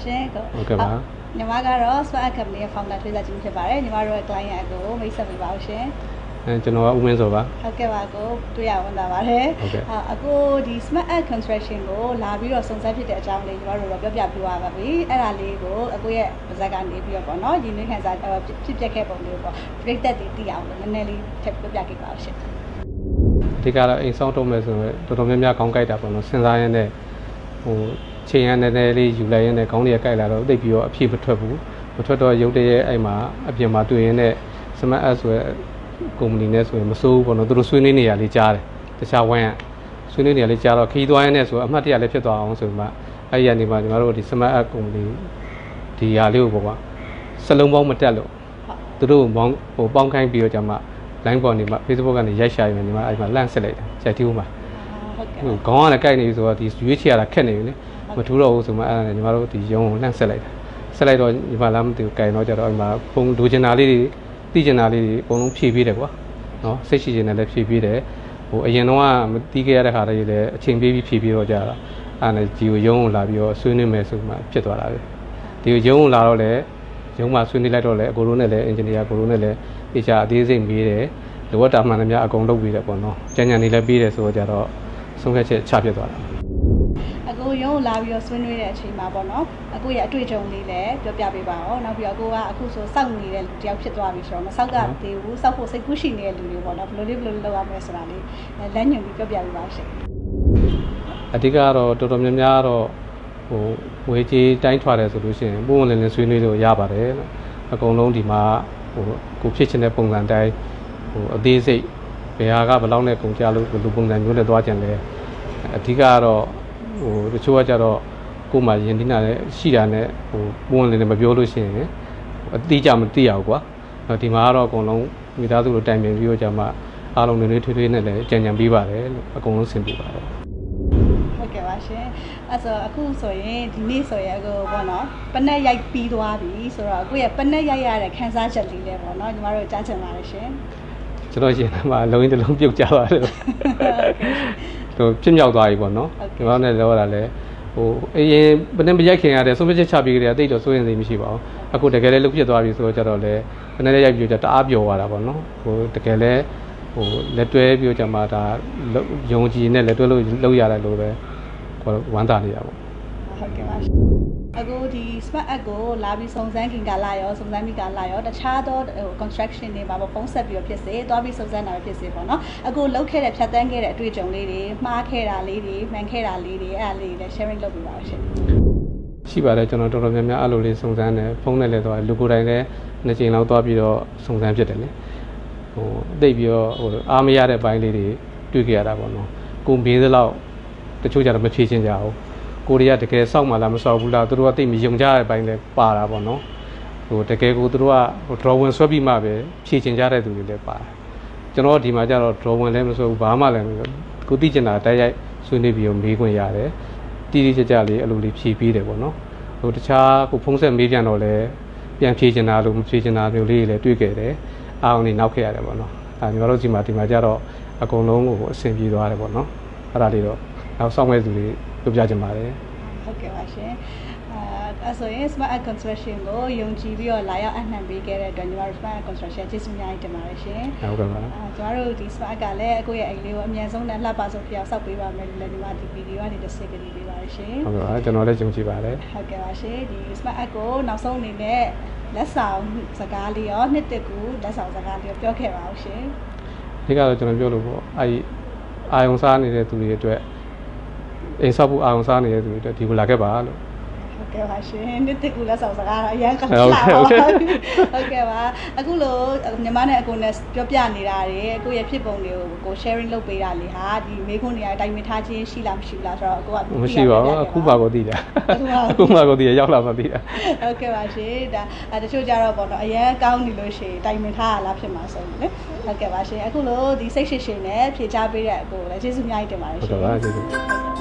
ရှင်ဟုတ်ကဲ့ပါညီမကတော့ Smart Company ရဲ့ founder ထွေးစားချင်းဖြစ်ပါတယ်ညီမတို့ရဲ့ client ကိုမိတ်ဆက်ပေးပါဦးရှင်ကျွန်တော်ကဦးမင်းစောပါဟုတ်ကဲ့ပါကိုတွေ့ရဝန်တာပါတယ်အခုဒီ Smart Construction ကိုလာပြီးတော့စုံစမ်းဖြစ်တဲ့အကြောင်းလေးညီမတို့တော့ပြောပြပြပါပါပြီအဲ့ဒါလေးကိုအခုရဲ့ပါဇက်ကနေပြီးတော့ပေါ့နော်ဒီနေ့ခန်းစားဖြစ်ပျက်ခဲ့ပုံလေးပေါ့ပြိသက်တွေသိအောင်လို့နည်းနည်းလေးထပ်ပြောပြခဲ့ပါဦးရှင်ဒီကတော့အိမ်ဆောင်တုံးမယ်ဆိုတော့တော်တော်များများခေါင်းကိုက်တာပေါ့နော်စဉ်းစားရင်းနဲ့ချိန်ရနည်းနည်းလေးယူလိုက်ရင်းနဲ့ခေါင်းတွေကကိုက်လာတော့တိတ်ပြီးတော့အဖြေမထွက်ဘူးမထွက်တော့ရုပ်တရက်အဲ့မှာအပြင်မှာတွေ့ရင်းနဲ့ Smart App ဆိုတဲ့ကုမ္ပဏီနဲ့ဆိုရင်မစိုးဘူးပေါ့နော်သူတို့ဆွေးနွေးနေရလေးကြားတယ်တခြားဝိုင်းကဆွေးနွေးနေရလေးကြားတော့ခီးသွားရင်းနဲ့ဆိုအမှတ်တရလည်းဖြစ်သွားအောင်ဆိုမှအဲ့ဒီကနေမှကျွန်တော်တို့ဒီ Smart App ကုမ္ပဏီဒီဟာလေးကိုပေါ့ကွာစလုံးပေါင်းမတက်လို့သူတို့ပေါင်းခိုင်းပြီးတော့じゃမှ line ပေါ်နေမှာ Facebook ကနေရိုက်ရှာရင်ဒီမှာအဲ့မှာလန့်ဆက်လိုက်တာရိုက်တီးဦးမှာဟုတ်ကဲ့ခေါင်းကလည်းကိုက်နေပြီဆိုတော့ဒီရွေးချယ်ရတာခက်နေပြီလေမထူးတော့ဘူးဆိုမှအဲ့ဒါနဲ့ညီမတို့ဒီရုံးကိုလန့်ဆက်လိုက်တာဆက်လိုက်တော့ညီမလားမသိဘူးကိုင်တော့ကြတော့အဲ့မှာပုံလိုချင်တာလေးတွေသိချင်တာလေးတွေအကုန်လုံးဖြည့်ပေးတယ်ကွာနော်စိတ်ရှိချင်တယ်လည်းဖြည့်ပေးတယ်အရင်တော့မတီးခဲ့ရတဲ့ခါတည်းလည်းအချိန်ပေးပြီးဖြည့်ပေးတော့ကြတာအဲ့ဒါဒီကိုရုံးကိုလာပြီးတော့ဆွေးနွေးမယ်ဆိုမှဖြစ်သွားတာပဲဒီကိုရုံးကိုလာတော့လည်းရုံးမှာဆွေးနွေးလိုက်တော့လည်းအကိုတို့နဲ့လည်းအင်ဂျင်နီယာကိုတို့နဲ့လည်းအချာအသေးစိတ်မေးတယ်လိုအပ်တာမှန်သမျှအကုန်လုပ်ပြီးတယ်ပေါ့နော်ကြံကြံနေလည်းပြီးတယ်ဆိုတော့ကြတော့ဆုံးဖြတ်ချက်ချဖြစ်သွားတာအခုရုံးလာပြီးတော့ဆွေးနွေးတဲ့အချိန်မှာပေါ့နော်အခုရဲ့အတွေ့အကြုံလေးလည်းပြောပြပေးပါဦးနောက်ပြီးတော့အခုကအခုဆိုစောင့်နေတဲ့လူတယောက်ဖြစ်သွားပြီဆိုတော့မစောက်ကသေးဘူးစောက်ဖို့စိတ်ကူးရှိနေတဲ့လူတွေပေါ့နော်ဘယ်လိုလုပ်ရမလဲဆိုတာလေးလက်ညွှန်ပြီးပြောပြပေးပါရှင်အဓိကတော့တော်တော်များများတော့ဝေကြီးတိုင်းထွာတယ်ဆိုလို့ရှိရင်ပုံမှန်လည်းဆွေးနွေးလို့ရပါတယ်အကုန်လုံးဒီမှာကိုဖြစ်ချင်တဲ့ပုံစံတိုင်းအသေးစိတ်ဘယ်ဟာကဘယ်လောက်နဲ့ကုန်ကြလို့လူပုံစံမျိုးနဲ့သွားကြတယ်အဓိကတော့တချို့ကကြတော့ကိုယ်မှယဉ်ဒီနာနဲ့ရှိတာနဲ့ပုံဝင်လည်းမပြောလို့ရှိရင်အတိအကျမသိရဘူးကွာဒီမှာကတော့အကုန်လုံးမိသားစုလိုတိုင်ပင်ပြီးတော့じゃမှအားလုံးတွေထွေးထွေးနဲ့လည်းကြံကြံပေးပါတယ်လို့အကုန်လုံးဆင်ပြေပါတယ်ဟုတ်ကဲ့ပါရှင်အဲ့ဆိုအခုဆိုရင်ဒီနေ့ဆိုရင်အခုပေါ့နော်ပနက်ရိုက်ပြီးသွားပြီဆိုတော့အခုရဲ့ပနက်ရိုက်ရတဲ့ခန်းစားချက်လေးလည်းပေါ့နော်ညီမတို့ကြားချင်ပါတယ်ရှင်ကျွန်တော်ရှင်မှာလုံးင်းတစ်လုံးပြုတ်ကြပါတယ်ဖြစ်မြောက်သွားပြီပေါ့နော်ဒီမှာနဲ့လောတာလဲအရင်ဘယ်နဲ့မရိုက်ခင်ရတယ်ဆုံးဖြတ်ချက်ချပြီးကြတယ်အသိတော့စိုးရင်သိမရှိပါဘူးအခုတကယ်လဲလုဖြစ်သွားပြီဆိုတော့ကြတော့လဲဘယ်နဲ့ရိုက်ပြီးကြတအားပျော်သွားတာပေါ့နော်တကယ်လဲလက်တွဲပြီးကြမှာဒါယုံကြည်နဲ့လက်တွဲလို့လုပ်ရတယ်လို့ပဲဝမ်းသာနေတာပေါ့ဟုတ်ကဲ့ပါအခုဒီ Smart App ကိုလာပြီးစုံစမ်းခင်ကလာရောစုံစမ်းမိကလာရောတခြားသော construction တွေမှာပုံဆက်ပြီးတော့ဖြစ်စေတွားပြီးစုံစမ်းတာပဲဖြစ်စေပေါ့နော်အခုလုပ်ခဲ့တဲ့ဖြတ်သန်းခဲ့တဲ့အတွေ့အကြုံလေးတွေမှားခဲ့တာလေးတွေမှန်ခဲ့တာလေးတွေအဲ့ဒါလေးတွေလည်း sharing လုပ်ပေးပါဦးရှင်ရှိပါတယ်ကျွန်တော်တော်တော်များများအဲ့လိုလေးစုံစမ်းတယ်ဖုန်းနဲ့လည်းတော့လူကိုယ်တိုင်လည်းနှစ်ချိန်လောက်တွားပြီးတော့စုံစမ်းဖြစ်တယ်လေသိပြီးတော့အားမရတဲ့ဘိုင်းလေးတွေတွေ့ကြရတာပေါ့နော်ကိုမေးသလောက်တချို့ကြတော့မဖြေချင်ကြဘူးကိုရီးယားတကယ်စောင့်မှလားမစောင့်ဘူးလားသူတို့ကသိမယုံကြတဲ့ဘိုင်းလည်းပါတာပေါ့နော်တကယ်ကိုသူတို့က drawing ဆွဲပြီးမှပဲဖြေချင်ကြတဲ့သူတွေလည်းပါတယ်ကျွန်တော်ဒီမှာကျတော့ drawing လည်းမဆွဲဘူးဘာမှလည်းကိုသိချင်တာတိုက်ရိုက်ဆွေးနွေးပြီးမေးခွင့်ရတယ်တိတိကျကျလေးအလိုလေးဖြေပြီးတယ်ပေါ့နော်တခြားကိုဖုံးဆက်မေးပြန်တော့လည်းပြန်ဖြေချင်တာလို့မဖြေချင်တာမျိုးလေးတွေလည်းတွေ့ခဲ့တယ်အားအောင်နေနောက်ခဲ့ရတယ်ပေါ့နော်ညီမတို့ဒီမှာကျတော့အကုန်လုံးကိုအဆင်ပြေသွားတယ်ပေါ့နော်အဲ့ဒါလေးတော့နောက်ဆောင်မဲ့သူတွေပြောပြချင်ပါတယ်ဟုတ်ကဲ့ပါရှင်အဲ့ဆိုရင် Smart App Construction ကိုယုံကြည်ပြီးတော့လာရောက်အနှံပေးခဲ့တဲ့အတွက်ညီမတို့ Smart App Construction ကျေးဇူးအများကြီးတင်ပါတယ်ရှင်ဟုတ်ကဲ့ပါကျွန်တော်တို့ဒီ Smart App ကလည်းအခုရဲ့အိမ်လေးကိုအမြန်ဆုံးနဲ့လှပဆုံးဖြစ်အောင်စောင့်ပေးပါမယ်လို့လည်းညီမဒီဗီဒီယိုကနေတစ်စိတ်ကလေးပေးပါတယ်ရှင်ဟုတ်ကဲ့ပါကျွန်တော်လည်းယုံကြည်ပါတယ်ဟုတ်ကဲ့ပါရှင်ဒီ Smart App ကိုနောက်ဆုံးအနေနဲ့လက်ဆောင်စကားလေးရောနှစ်တကူလက်ဆောင်စကားလေးရောပြောခဲ့ပါဦးရှင်ဒီကတော့ကျွန်တော်ပြောလို့ပေါ့အာယုံစားနေတဲ့သူတွေအတွက်အိမ်ဆောက်ဖို့အာရုံစားနေတဲ့သူတွေဒီကိုလာခဲ့ပါလို့ဟုတ်ကဲ့ပါရှင်နှစ်တကူလက်ဆောင်စကားတော့အရင်ကလာပါဟုတ်ကဲ့ပါအခုလိုညီမနဲ့အကိုနဲ့ပြောပြနေတာတွေအခုရဲ့ဖြစ်ပုံတွေကို sharing လုပ်ပေးတာလေဟာဒီမိခွန်းတွေအတိုင်းမထားခြင်းရှိလားမရှိဘူးလားဆိုတော့အကိုကမရှိပါဘူးအခုပါကိုသိတာအခုမှကိုသိရရောက်လာမှသိတာဟုတ်ကဲ့ပါရှင်ဒါတချို့ကြတော့ပေါ့နော်အရင်ကောင်းနေလို့ရှိရင်တိုင်ပင်ထားရလားဖြစ်မှာဆိုလေဟုတ်ကဲ့ပါရှင်အခုလိုဒီစိတ်ရှိရှိနဲ့ဖြေချပေးတဲ့အကိုလည်းကျေးဇူးအများကြီးတင်ပါတယ်ရှင်ဟုတ်ကဲ့ပါကျေးဇူး